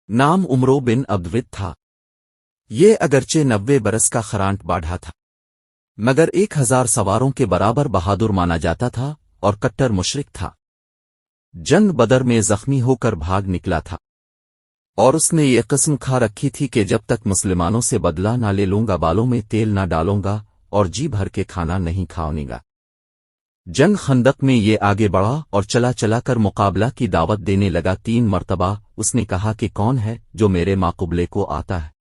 नाम उमरो बिन अब्दविद था। ये अगरचे 90 बरस का खरांट बाढ़ा था, मगर 1000 सवारों के बराबर बहादुर माना जाता था और कट्टर मुशरिक था। जंग बदर में जख्मी होकर भाग निकला था और उसने ये कसम खा रखी थी कि जब तक मुसलमानों से बदला ना ले लूंगा, बालों में तेल ना डालूंगा और जी भर के खाना नहीं खाऊंगा। जंग खंदक में ये आगे बढ़ा और चला चला कर मुकाबला की दावत देने लगा। 3 मर्तबा उसने कहा कि कौन है जो मेरे मुकाबले को आता है।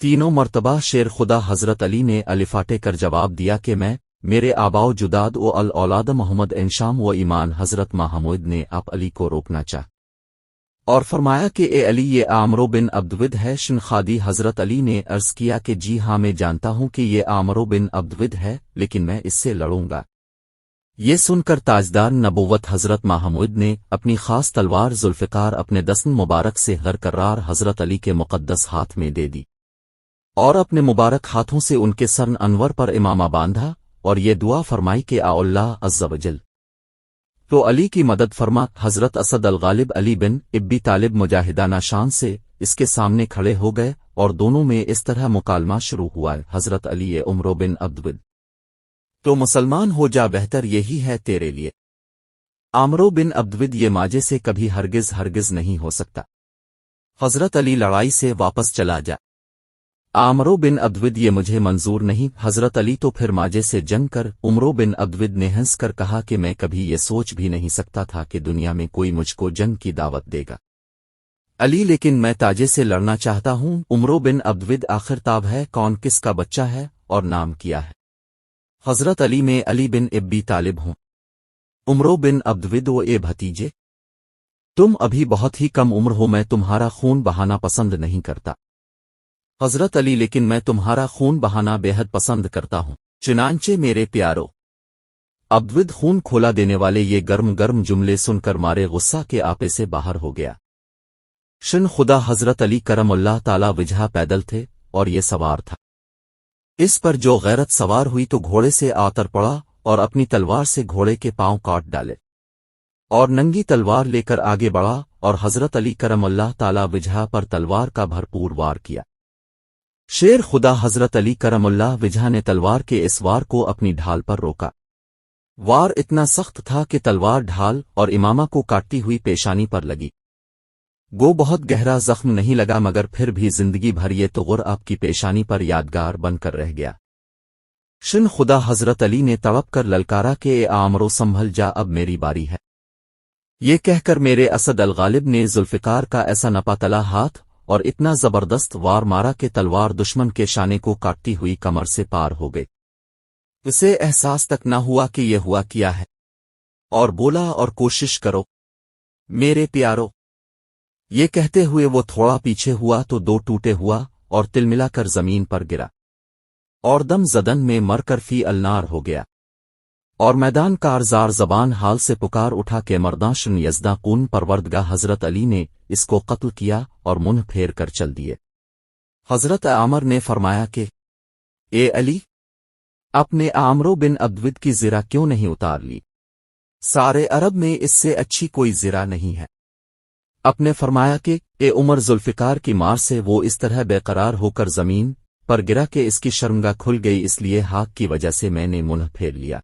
तीनों मर्तबा शेर खुदा हजरत अली ने अलिफाटे कर जवाब दिया कि मैं, मेरे आबाओ जुदाद व अल औलाद मोहम्मद इंशाम व ईमान। हजरत महमूद ने आप अली को रोकना चाहा और फरमाया कि ए अली, ये आमरो बिन अब्दविद है। शिनखादी हजरत अली ने अर्ज किया कि जी हाँ, मैं जानता हूं कि ये आमरो बिन अब्दविद है, लेकिन मैं इससे लड़ूंगा। ये सुनकर ताजदार नबुव्वत हजरत महमूद ने अपनी खास तलवार जुल्फ़िकार अपने दस्न मुबारक से गरकरार हजरत अली के मुक़द्दस हाथ में दे दी और अपने मुबारक हाथों से उनके सर अनवर पर इमामा बांधा और ये दुआ फरमाई कि आ अल्लाह अज़्ज़ा वजल तो अली की मदद फरमा। हजरत असद अल गालिब अली बिन इब्बी तालिब मुजाहिदाना शान से इसके सामने खड़े हो गए और दोनों में इस तरह मुकालमा शुरू हुआ। हजरत अली, ये उमरो बिन अब्दविद, तो मुसलमान हो जा, बेहतर यही है तेरे लिए। आमरो बिन अब्दविद, ये माजे से कभी हरगिज हरगिज नहीं हो सकता। हजरत अली, लड़ाई से वापस चला जा। आमरो बिन अब्दविद, ये मुझे मंजूर नहीं। हजरत अली, तो फिर माजे से जंग कर। उमरो बिन अब्दविद ने हंस कर कहा कि मैं कभी ये सोच भी नहीं सकता था कि दुनिया में कोई मुझको जंग की दावत देगा। अली, लेकिन मैं ताजे से लड़ना चाहता हूं। उमरो बिन अब्दविद, आखिर ताब है, कौन किसका बच्चा है और नाम किया है? हजरत अली, में अली बिन इब्बी तालिब हूं। उमरो बिन अब्दविद, वो ए भतीजे, तुम अभी बहुत ही कम उम्र हो, मैं तुम्हारा खून बहाना पसंद नहीं करता। हजरत अली, लेकिन मैं तुम्हारा खून बहाना बेहद पसंद करता हूं। चुनांचे मेरे प्यारो अब्दविद, खून खोला देने वाले ये गर्म गर्म जुमले सुनकर मारे गुस्सा के आपे से बाहर हो गया। शिन खुदा हजरत अली करमुल्लाह ताला वजह पैदल थे और ये सवार था। इस पर जो गैरत सवार हुई तो घोड़े से आतर पड़ा और अपनी तलवार से घोड़े के पांव काट डाले और नंगी तलवार लेकर आगे बढ़ा और हजरत अली करमुल्लाह ताला वजह पर तलवार का भरपूर वार किया। शेर खुदा हजरत अली करमुल्लाह वजह ने तलवार के इस वार को अपनी ढाल पर रोका। वार इतना सख्त था कि तलवार ढाल और इमामा को काटती हुई पेशानी पर लगी। गो बहुत गहरा जख्म नहीं लगा, मगर फिर भी जिंदगी भर ये तुग़ुर आपकी पेशानी पर यादगार बनकर रह गया। शिन खुदा हजरत अली ने तड़प कर ललकारा कि ए आमरो, संभल जा, अब मेरी बारी है। ये कहकर मेरे असद अल गालिब ने जुल्फ़िकार का ऐसा नपातला हाथ और इतना जबरदस्त वार मारा कि तलवार दुश्मन के शाने को काटती हुई कमर से पार हो गई। उसे एहसास तक न हुआ कि यह हुआ क्या है और बोला, और कोशिश करो मेरे प्यारो। ये कहते हुए वो थोड़ा पीछे हुआ तो 2 टूटे हुआ और तिलमिलाकर जमीन पर गिरा और दम जदन में मरकर फी अलनार हो गया और मैदान कारजार जबान हाल से पुकार उठा के मर्दाशन यज़दा कून परवरदगा। हजरत अली ने इसको कत्ल किया और मुंह फेर कर चल दिए। हजरत आमर ने फरमाया कि ए अली, अपने आमरो बिन अब्दविद की ज़िरा क्यों नहीं उतार ली? सारे अरब में इससे अच्छी कोई ज़िरा नहीं है। अपने फरमाया कि ए उमर, जुल्फ़िकार की मार से वो इस तरह बेकरार होकर जमीन पर गिरा कि इसकी शर्मगाह खुल गई, इसलिए हाथ की वजह से मैंने मुंह फेर लिया।